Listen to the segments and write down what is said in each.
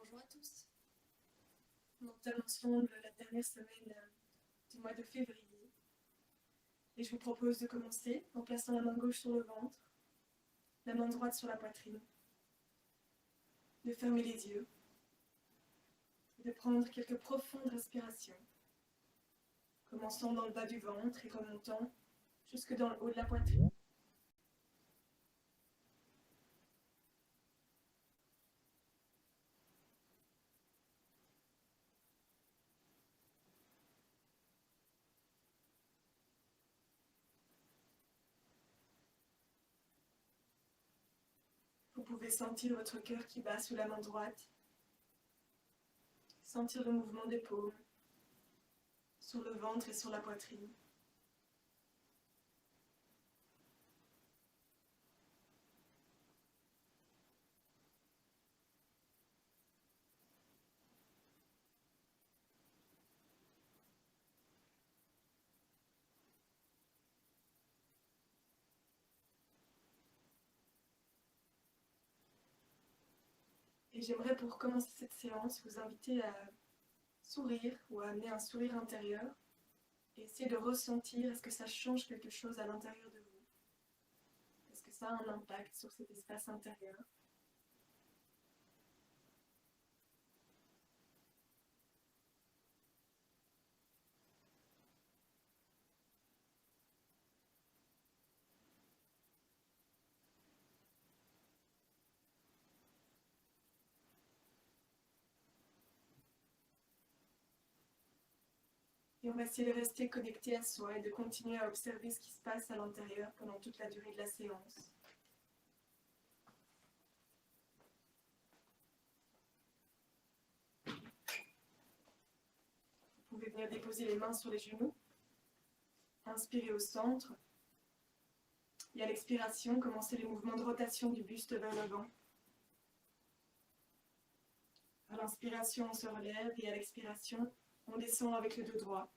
Bonjour à tous. Nous entamons la dernière semaine du mois de février et je vous propose de commencer en plaçant la main gauche sur le ventre, la main droite sur la poitrine, de fermer les yeux et de prendre quelques profondes respirations, commençant dans le bas du ventre et remontant jusque dans le haut de la poitrine. Vous pouvez sentir votre cœur qui bat sous la main droite, sentir le mouvement des paumes sur le ventre et sur la poitrine. Et j'aimerais pour commencer cette séance vous inviter à sourire ou à amener un sourire intérieur et essayer de ressentir est-ce que ça change quelque chose à l'intérieur de vous. Est-ce que ça a un impact sur cet espace intérieur? Et on va essayer de rester connecté à soi et de continuer à observer ce qui se passe à l'intérieur pendant toute la durée de la séance. Vous pouvez venir déposer les mains sur les genoux, inspirer au centre, et à l'expiration, commencer les mouvements de rotation du buste vers l'avant. À l'inspiration, on se relève et à l'expiration, on descend avec le dos droit.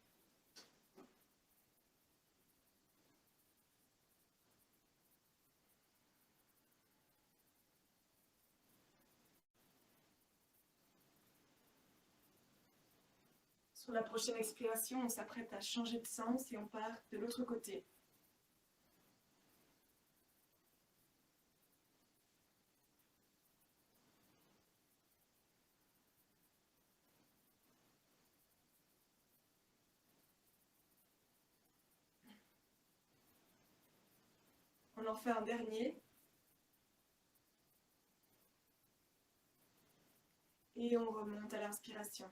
Sur la prochaine expiration, on s'apprête à changer de sens et on part de l'autre côté. On en fait un dernier. Et on remonte à l'inspiration.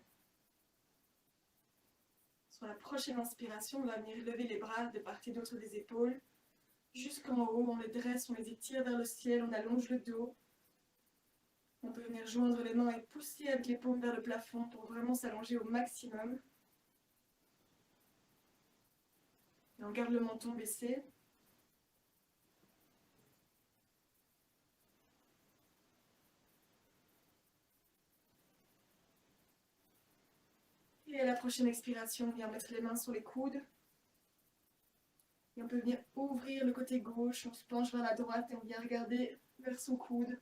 Sur la prochaine inspiration, on va venir lever les bras de part et d'autre des épaules jusqu'en haut. On les dresse, on les étire vers le ciel, on allonge le dos. On peut venir joindre les mains et pousser avec les paumes vers le plafond pour vraiment s'allonger au maximum. Et on garde le menton baissé. Et à la prochaine expiration, on vient mettre les mains sur les coudes. Et on peut venir ouvrir le côté gauche, on se penche vers la droite et on vient regarder vers son coude,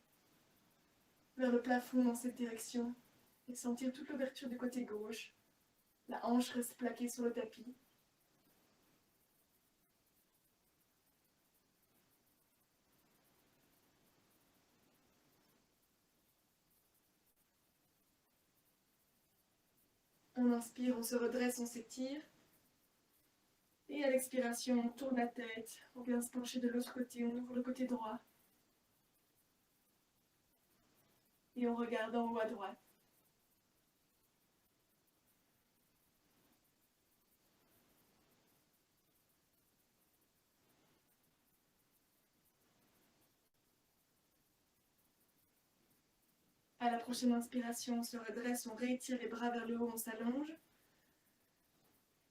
vers le plafond dans cette direction. Et sentir toute l'ouverture du côté gauche. La hanche reste plaquée sur le tapis. On inspire, on se redresse, on s'étire. Et à l'expiration, on tourne la tête, on vient se pencher de l'autre côté, on ouvre le côté droit. Et on regarde en haut à droite. À la prochaine inspiration, on se redresse, on réétire les bras vers le haut, on s'allonge.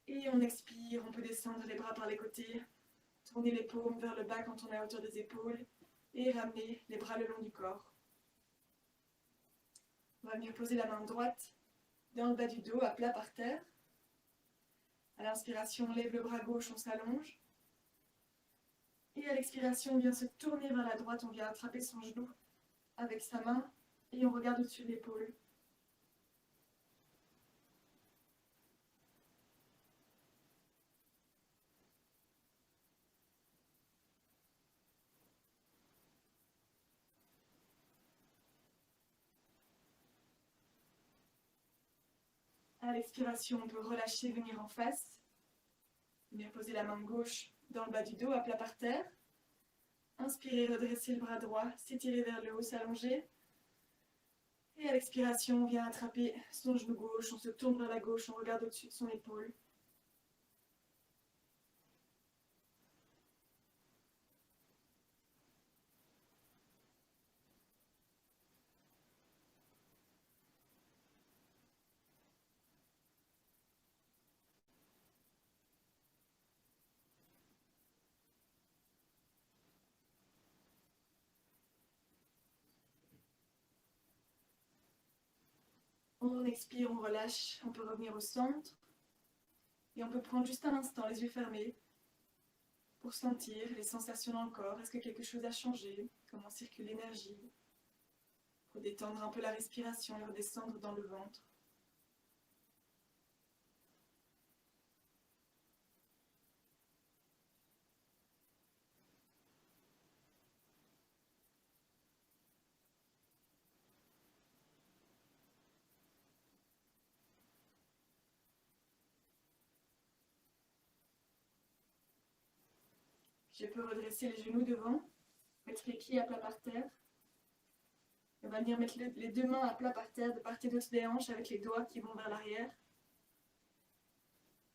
Et on expire, on peut descendre les bras par les côtés, tourner les paumes vers le bas quand on est à hauteur des épaules et ramener les bras le long du corps. On va venir poser la main droite dans le bas du dos, à plat par terre. À l'inspiration, on lève le bras gauche, on s'allonge. Et à l'expiration, on vient se tourner vers la droite, on vient attraper son genou avec sa main et on regarde au-dessus de l'épaule. À l'expiration, on peut relâcher, venir en face. Venir poser la main gauche dans le bas du dos, à plat par terre. Inspirez, redressez le bras droit, s'étirer vers le haut, s'allonger. Et à l'expiration, on vient attraper son genou gauche, on se tourne vers la gauche, on regarde au-dessus de son épaule. On expire, on relâche, on peut revenir au centre. Et on peut prendre juste un instant les yeux fermés pour sentir les sensations dans le corps. Est-ce que quelque chose a changé? Comment circule l'énergie? Pour détendre un peu la respiration et redescendre dans le ventre. Je peux redresser les genoux devant, mettre les pieds à plat par terre. On va venir mettre les deux mains à plat par terre de part et d'autre des hanches avec les doigts qui vont vers l'arrière.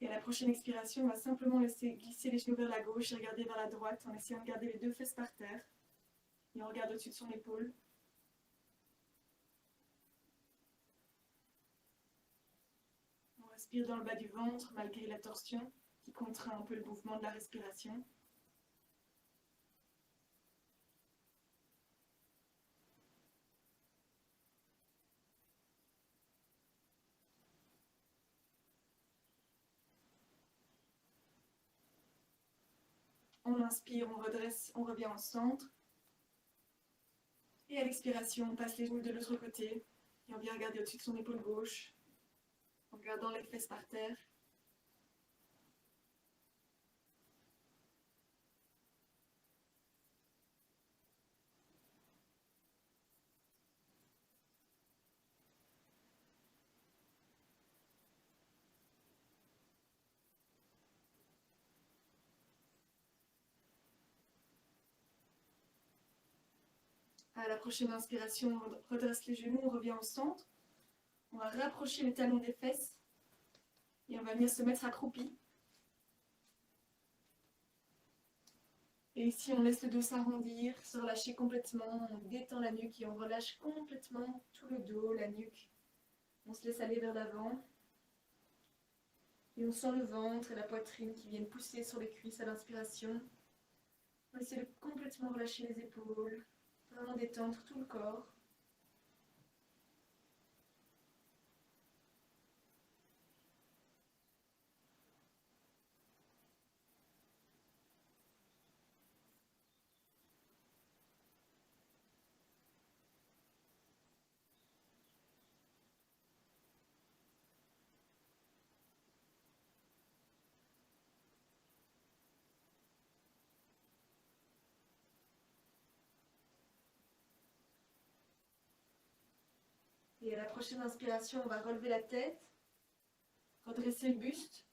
Et à la prochaine expiration, on va simplement laisser glisser les genoux vers la gauche et regarder vers la droite en essayant de garder les deux fesses par terre. Et on regarde au-dessus de son épaule. On respire dans le bas du ventre malgré la torsion qui contraint un peu le mouvement de la respiration. On inspire, on redresse, on revient au centre. Et à l'expiration, on passe les genoux de l'autre côté. Et on vient regarder au-dessus de son épaule gauche, en gardant les fesses par terre. À la prochaine inspiration, on redresse les genoux, on revient au centre. On va rapprocher les talons des fesses. Et on va venir se mettre accroupi. Et ici, on laisse le dos s'arrondir, se relâcher complètement. On détend la nuque et on relâche complètement tout le dos, la nuque. On se laisse aller vers l'avant. Et on sent le ventre et la poitrine qui viennent pousser sur les cuisses à l'inspiration. On essaie de complètement relâcher les épaules. Vraiment détendre tout le corps. Et à la prochaine inspiration, on va relever la tête, redresser le buste.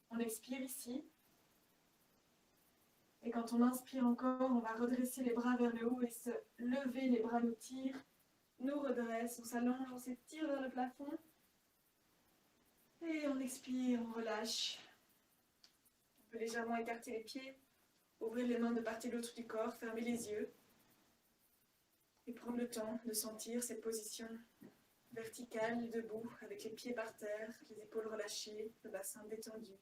On expire ici. Et quand on inspire encore, on va redresser les bras vers le haut et se lever. Les bras nous tirent, nous redressent, on s'allonge, on s'étire vers le plafond. Et on expire, on relâche. On peut légèrement écarter les pieds, ouvrir les mains de part et d'autre du corps, fermer les yeux. Et prendre le temps de sentir cette position verticale, debout, avec les pieds par terre, les épaules relâchées, le bassin détendu.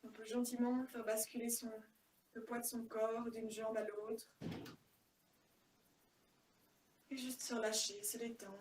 On peut gentiment faire basculer le poids de son corps d'une jambe à l'autre. Et juste se relâcher, se détendre.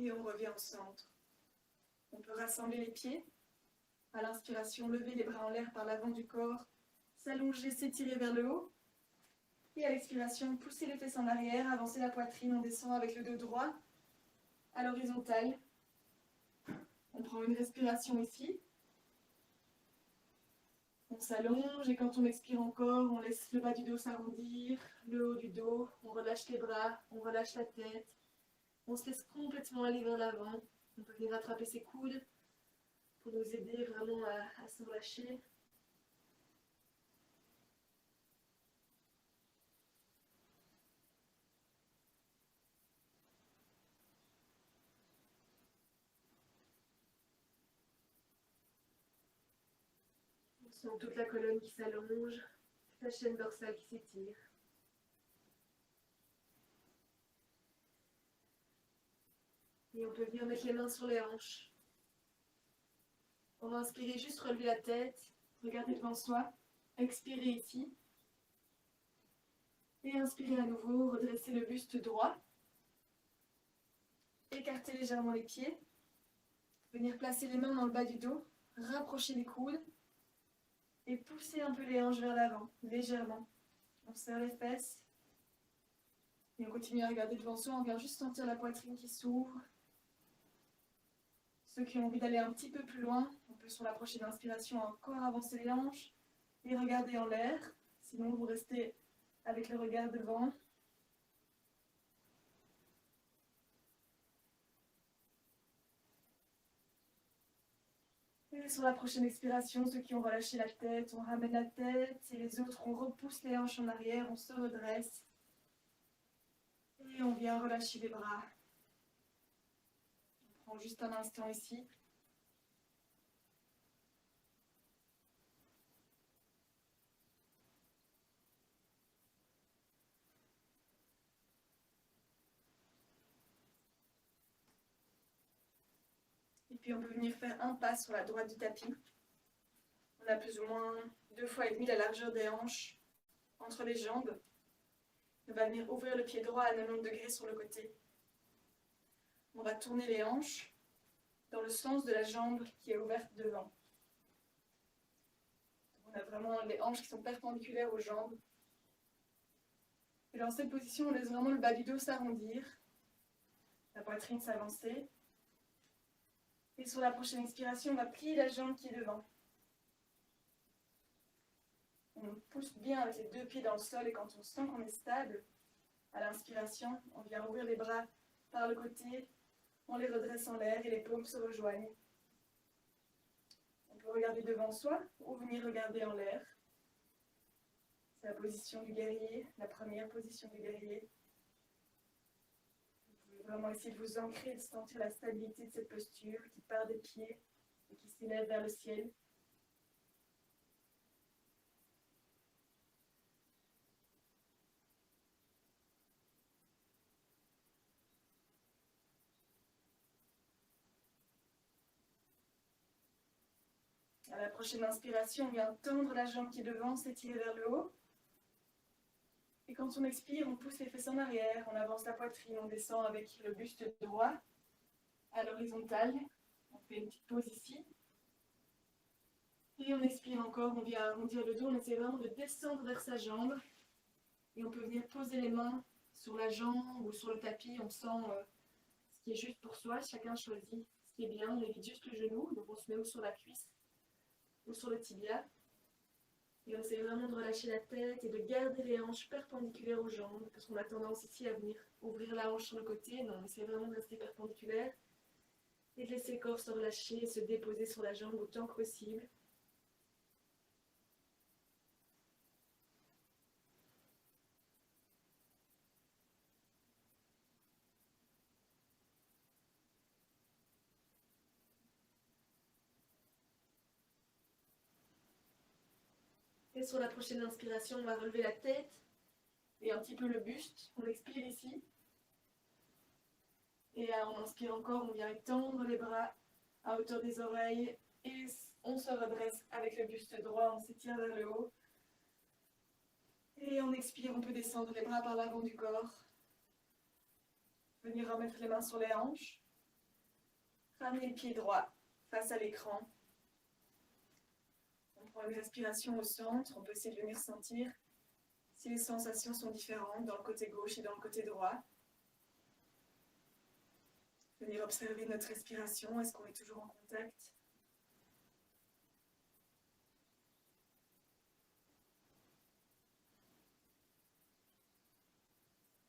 Et on revient au centre. On peut rassembler les pieds. À l'inspiration, lever les bras en l'air par l'avant du corps, s'allonger, s'étirer vers le haut. Et à l'expiration, poussez les fesses en arrière, avancez la poitrine, on descend avec le dos droit à l'horizontale. On prend une respiration ici. On s'allonge et quand on expire encore, on laisse le bas du dos s'arrondir, le haut du dos, on relâche les bras, on relâche la tête. On se laisse complètement aller vers l'avant. On peut venir attraper ses coudes pour nous aider vraiment à se relâcher. On sent toute la colonne qui s'allonge, la chaîne dorsale qui s'étire. Et on peut venir mettre les mains sur les hanches. On va inspirer, juste relever la tête, regarder devant soi, expirer ici. Et inspirer à nouveau, redresser le buste droit. Écarter légèrement les pieds. Venir placer les mains dans le bas du dos, rapprocher les coudes. Et pousser un peu les hanches vers l'avant, légèrement. On serre les fesses. Et on continue à regarder devant soi, on vient juste sentir la poitrine qui s'ouvre. Ceux qui ont envie d'aller un petit peu plus loin, on peut sur la prochaine inspiration encore avancer les hanches et regarder en l'air. Sinon, vous restez avec le regard devant. Et sur la prochaine expiration, ceux qui ont relâché la tête, on ramène la tête. Et les autres, on repousse les hanches en arrière, on se redresse. Et on vient relâcher les bras. On prend juste un instant ici. Et puis on peut venir faire un pas sur la droite du tapis. On a plus ou moins 2,5 fois la largeur des hanches entre les jambes. On va venir ouvrir le pied droit à 90 degrés sur le côté. On va tourner les hanches dans le sens de la jambe qui est ouverte devant. On a vraiment les hanches qui sont perpendiculaires aux jambes. Et dans cette position, on laisse vraiment le bas du dos s'arrondir, la poitrine s'avancer. Et sur la prochaine expiration, on va plier la jambe qui est devant. On pousse bien avec les deux pieds dans le sol et quand on sent qu'on est stable, à l'inspiration, on vient ouvrir les bras par le côté, on les redresse en l'air et les paumes se rejoignent. On peut regarder devant soi ou venir regarder en l'air. C'est la position du guerrier, la première position du guerrier. Vous pouvez vraiment essayer de vous ancrer, de sentir la stabilité de cette posture qui part des pieds et qui s'élève vers le ciel. À la prochaine inspiration, on vient tendre la jambe qui est devant, s'étirer vers le haut. Et quand on expire, on pousse les fesses en arrière, on avance la poitrine, on descend avec le buste droit à l'horizontale. On fait une petite pause ici. Et on expire encore, on vient arrondir le dos, on essaie vraiment de descendre vers sa jambe. Et on peut venir poser les mains sur la jambe ou sur le tapis, on sent ce qui est juste pour soi, chacun choisit ce qui est bien, on évite juste le genou, donc on se met ou sur la cuisse ou sur le tibia. Et on essaie vraiment de relâcher la tête et de garder les hanches perpendiculaires aux jambes, parce qu'on a tendance ici à venir ouvrir la hanche sur le côté, mais on essaie vraiment de rester perpendiculaire et de laisser le corps se relâcher et se déposer sur la jambe autant que possible. Et sur la prochaine inspiration, on va relever la tête et un petit peu le buste. On expire ici. Et on inspire encore, on vient étendre les bras à hauteur des oreilles. Et on se redresse avec le buste droit, on s'étire vers le haut. Et on expire, on peut descendre les bras par l'avant du corps. Venir remettre les mains sur les hanches. Ramener le pied droit face à l'écran. On prend une respiration au centre, on peut essayer de venir sentir si les sensations sont différentes dans le côté gauche et dans le côté droit. Venir observer notre respiration, est-ce qu'on est toujours en contact?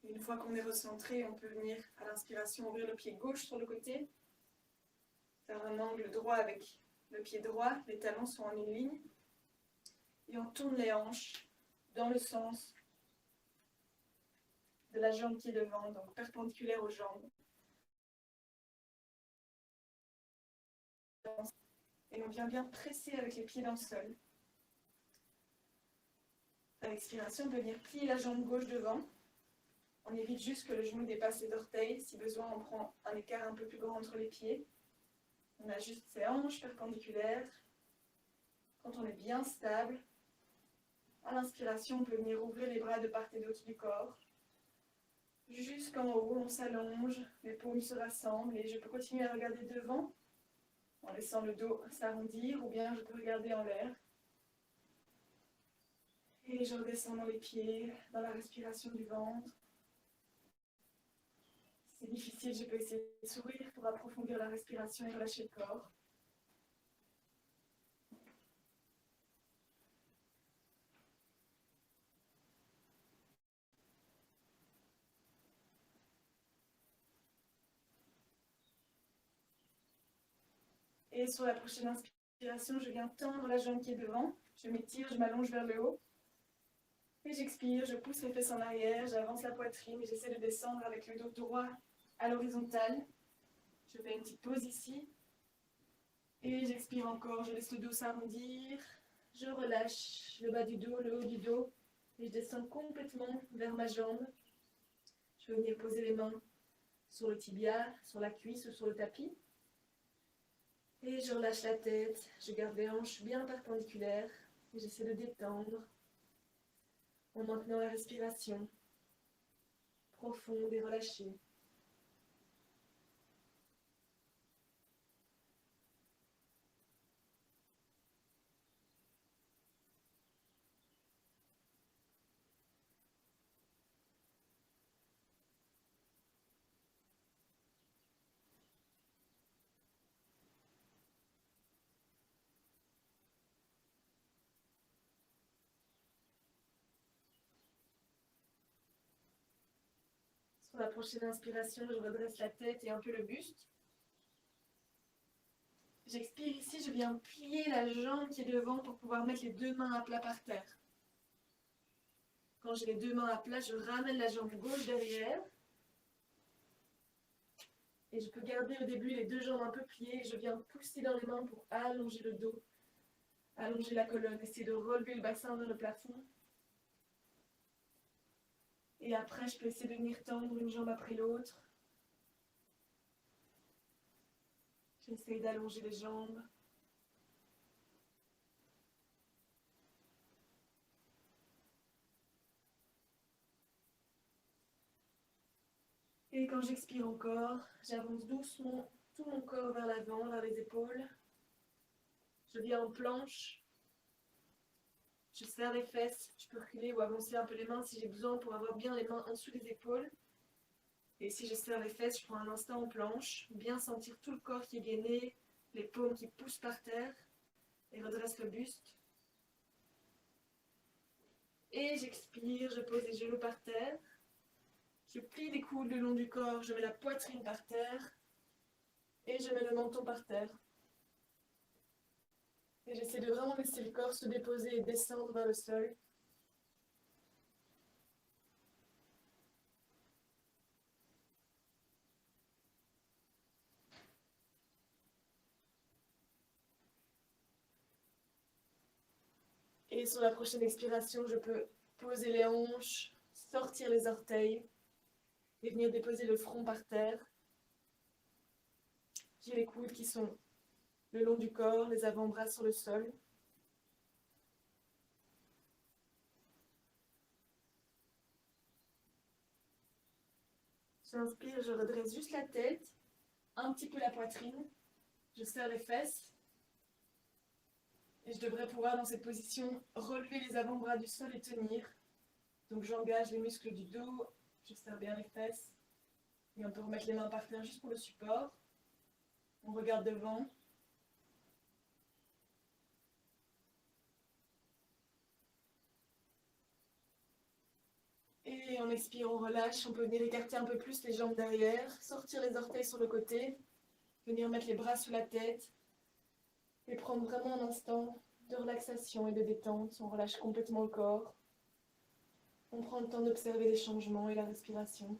Et une fois qu'on est recentré, on peut venir à l'inspiration ouvrir le pied gauche sur le côté, faire un angle droit avec le pied droit, les talons sont en une ligne, et on tourne les hanches dans le sens de la jambe qui est devant, donc perpendiculaire aux jambes. Et on vient bien presser avec les pieds dans le sol. À l'expiration, on peut venir plier la jambe gauche devant. On évite juste que le genou dépasse les orteils. Si besoin, on prend un écart un peu plus grand entre les pieds. On ajuste ses hanches perpendiculaires. Quand on est bien stable, à l'inspiration, on peut venir ouvrir les bras de part et d'autre du corps. Jusqu'en haut, on s'allonge, les paumes se rassemblent et je peux continuer à regarder devant en laissant le dos s'arrondir ou bien je peux regarder en l'air. Et je redescends dans les pieds, dans la respiration du ventre. Si c'est difficile, je peux essayer de sourire pour approfondir la respiration et relâcher le corps. Et sur la prochaine inspiration, je viens tendre la jambe qui est devant. Je m'étire, je m'allonge vers le haut. Et j'expire, je pousse les fesses en arrière, j'avance la poitrine et j'essaie de descendre avec le dos droit à l'horizontale. Je fais une petite pause ici. Et j'expire encore, je laisse le dos s'arrondir. Je relâche le bas du dos, le haut du dos. Et je descends complètement vers ma jambe. Je vais venir poser les mains sur le tibia, sur la cuisse ou sur le tapis. Et je relâche la tête, je garde les hanches bien perpendiculaires. Et j'essaie de détendre en maintenant la respiration profonde et relâchée. Sur la prochaine inspiration, je redresse la tête et un peu le buste. J'expire ici, je viens plier la jambe qui est devant pour pouvoir mettre les deux mains à plat par terre. Quand j'ai les deux mains à plat, je ramène la jambe gauche derrière. Et je peux garder au début les deux jambes un peu pliées et je viens pousser dans les mains pour allonger le dos, allonger la colonne, essayer de relever le bassin vers le plafond. Et après, je peux essayer de venir tendre une jambe après l'autre. J'essaie d'allonger les jambes. Et quand j'expire encore, j'avance doucement tout mon corps vers l'avant, vers les épaules. Je viens en planche. Je serre les fesses. Je peux reculer ou avancer un peu les mains si j'ai besoin pour avoir bien les mains en dessous des épaules. Et si je serre les fesses, je prends un instant en planche. Bien sentir tout le corps qui est gainé, les paumes qui poussent par terre. Et redresse le buste. Et j'expire, je pose les genoux par terre. Je plie les coudes le long du corps, je mets la poitrine par terre. Et je mets le menton par terre. Et j'essaie de vraiment laisser le corps se déposer et descendre vers le sol. Et sur la prochaine expiration, je peux poser les hanches, sortir les orteils et venir déposer le front par terre. J'ai les coudes qui sont le long du corps, les avant-bras sur le sol. J'inspire, je redresse juste la tête, un petit peu la poitrine, je serre les fesses. Et je devrais pouvoir, dans cette position, relever les avant-bras du sol et tenir. Donc j'engage les muscles du dos, je serre bien les fesses. Et on peut remettre les mains par terre juste pour le support. On regarde devant. Et on expire, on relâche. On peut venir écarter un peu plus les jambes derrière, sortir les orteils sur le côté, venir mettre les bras sous la tête et prendre vraiment un instant de relaxation et de détente. On relâche complètement le corps. On prend le temps d'observer les changements et la respiration.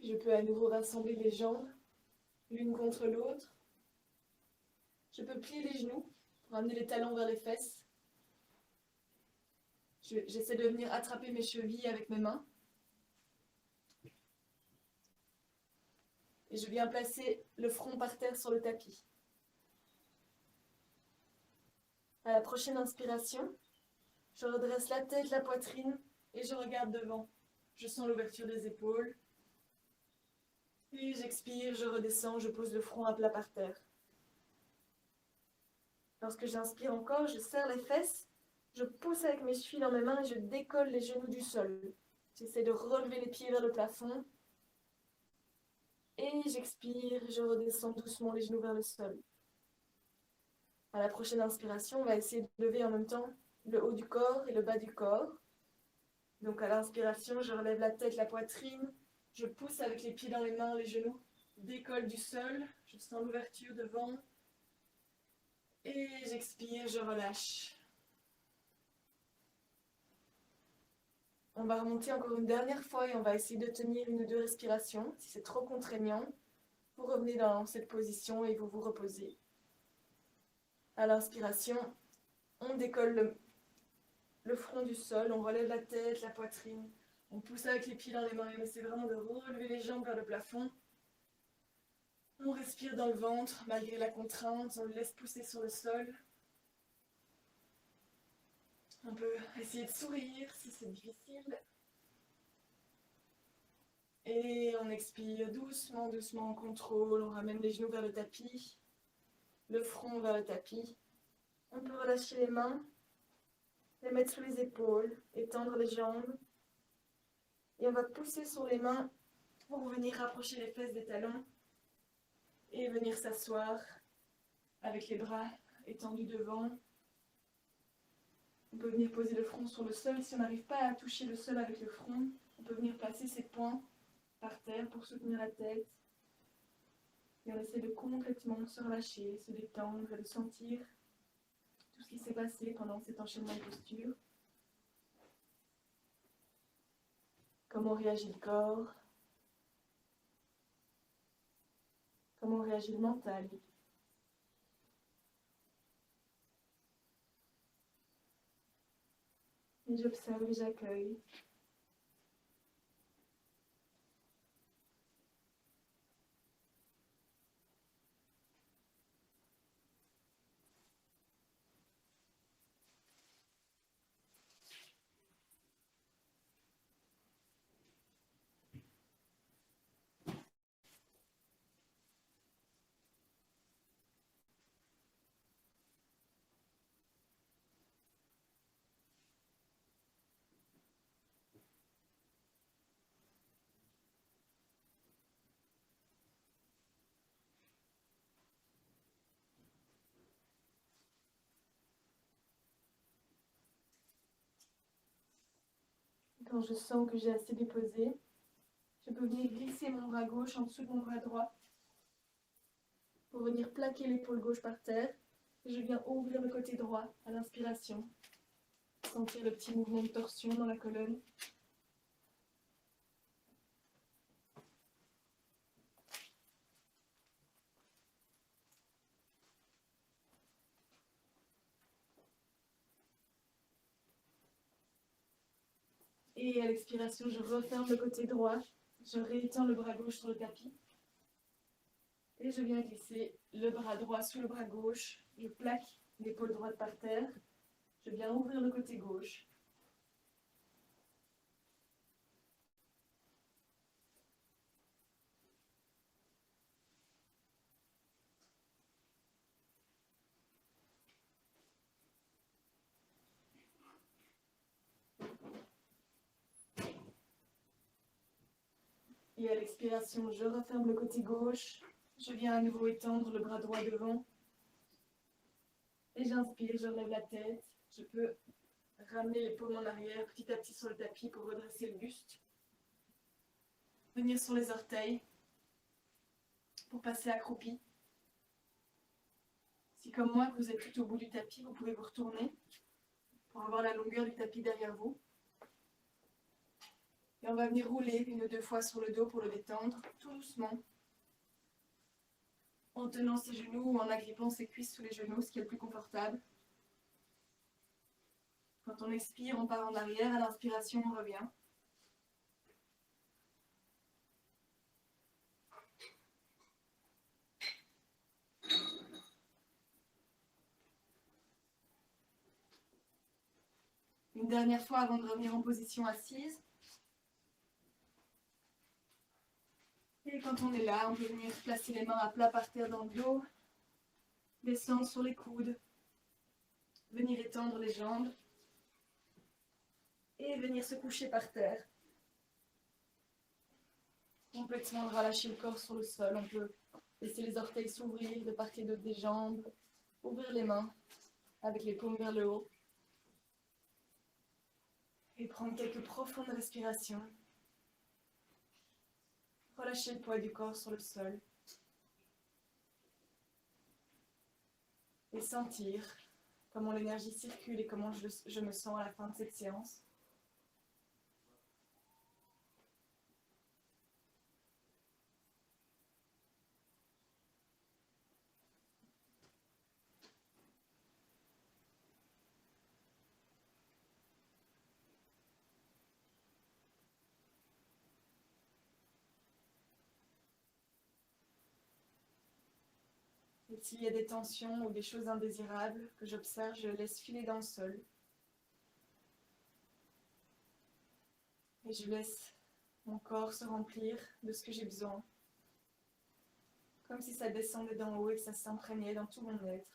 Je peux à nouveau rassembler les jambes l'une contre l'autre. Je peux plier les genoux pour amener les talons vers les fesses. J'essaie de venir attraper mes chevilles avec mes mains. Et je viens placer le front par terre sur le tapis. À la prochaine inspiration, je redresse la tête, la poitrine et je regarde devant. Je sens l'ouverture des épaules. Et j'expire, je redescends, je pose le front à plat par terre. Lorsque j'inspire encore, je serre les fesses, je pousse avec mes chevilles dans mes mains et je décolle les genoux du sol. J'essaie de relever les pieds vers le plafond. Et j'expire, je redescends doucement les genoux vers le sol. À la prochaine inspiration, on va essayer de lever en même temps le haut du corps et le bas du corps. Donc à l'inspiration, je relève la tête, la poitrine, je pousse avec les pieds dans les mains, les genoux, décolle du sol, je sens l'ouverture devant. Et j'expire, je relâche. On va remonter encore une dernière fois et on va essayer de tenir une ou deux respirations. Si c'est trop contraignant, vous revenez dans cette position et vous vous reposez. À l'inspiration, on décolle le front du sol, on relève la tête, la poitrine. On pousse avec les pieds dans les mains et on essaie vraiment de relever les jambes vers le plafond. On respire dans le ventre malgré la contrainte, on le laisse pousser sur le sol. On peut essayer de sourire si c'est difficile. Et on expire doucement, doucement, on contrôle, on ramène les genoux vers le tapis, le front vers le tapis. On peut relâcher les mains, les mettre sous les épaules, étendre les jambes. Et on va pousser sur les mains pour venir rapprocher les fesses des talons et venir s'asseoir avec les bras étendus devant. On peut venir poser le front sur le sol. Si on n'arrive pas à toucher le sol avec le front, on peut venir placer ses poings par terre pour soutenir la tête. Et on essaie de complètement se relâcher, se détendre et de sentir tout ce qui s'est passé pendant cet enchaînement de postures. Comment réagit le corps? Comment réagit le mental? Et j'observe et j'accueille. Quand je sens que j'ai assez déposé, je peux venir glisser mon bras gauche en dessous de mon bras droit pour venir plaquer l'épaule gauche par terre Je viens ouvrir le côté droit à l'inspiration. Sentir le petit mouvement de torsion dans la colonne. Et à l'expiration, je referme le côté droit. Je réétends le bras gauche sur le tapis. Et je viens glisser le bras droit sous le bras gauche. Je plaque l'épaule droite par terre. Je viens ouvrir le côté gauche. Et à l'expiration, je referme le côté gauche. Je viens à nouveau étendre le bras droit devant. Et j'inspire, je relève la tête. Je peux ramener les paumes en arrière petit à petit sur le tapis pour redresser le buste. Venir sur les orteils pour passer accroupi. Si comme moi vous êtes tout au bout du tapis, vous pouvez vous retourner pour avoir la longueur du tapis derrière vous. Et on va venir rouler une ou deux fois sur le dos pour le détendre, tout doucement. En tenant ses genoux ou en agrippant ses cuisses sous les genoux, ce qui est le plus confortable. Quand on expire, on part en arrière. À l'inspiration, on revient. Une dernière fois avant de revenir en position assise. Et quand on est là, on peut venir placer les mains à plat par terre dans le dos, descendre sur les coudes, venir étendre les jambes et venir se coucher par terre. Complètement relâcher le corps sur le sol. On peut laisser les orteils s'ouvrir de part et d'autre des jambes, ouvrir les mains avec les paumes vers le haut et prendre quelques profondes respirations. Relâcher le poids du corps sur le sol et sentir comment l'énergie circule et comment je me sens à la fin de cette séance. Et s'il y a des tensions ou des choses indésirables que j'observe, je laisse filer dans le sol. Et je laisse mon corps se remplir de ce que j'ai besoin. Comme si ça descendait d'en haut et que ça s'imprégnait dans tout mon être.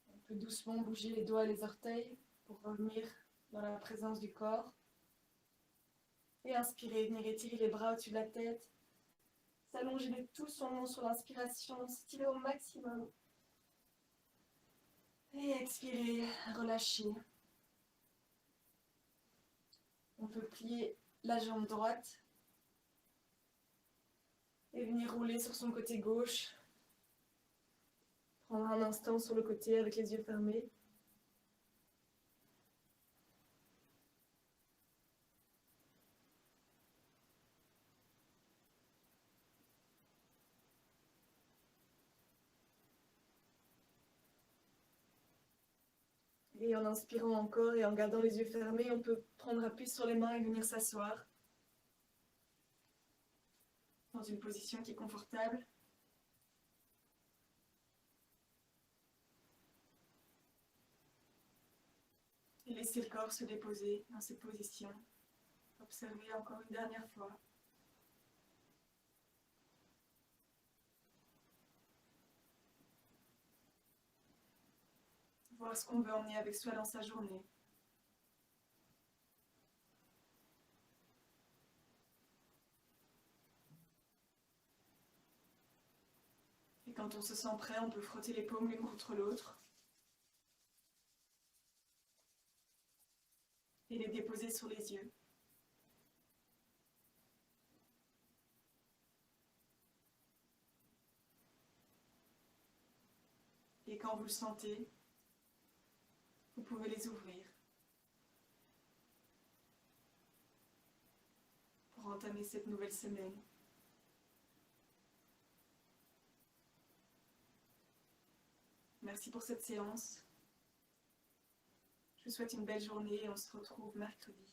On peut doucement bouger les doigts et les orteils pour revenir dans la présence du corps. Et inspirer, venir étirer les bras au-dessus de la tête. S'allonger de tout son long sur l'inspiration, s'étirer au maximum. Et expirer, relâcher. On peut plier la jambe droite et venir rouler sur son côté gauche. Prendre un instant sur le côté avec les yeux fermés. Et en inspirant encore et en gardant les yeux fermés, on peut prendre appui sur les mains et venir s'asseoir dans une position qui est confortable. Et laisser le corps se déposer dans cette position. Observez encore une dernière fois. voir ce qu'on veut emmener avec soi dans sa journée. Et quand on se sent prêt, on peut frotter les paumes l'une contre l'autre et les déposer sur les yeux. Et quand vous le sentez, vous pouvez les ouvrir pour entamer cette nouvelle semaine. Merci pour cette séance. Je vous souhaite une belle journée et on se retrouve mercredi.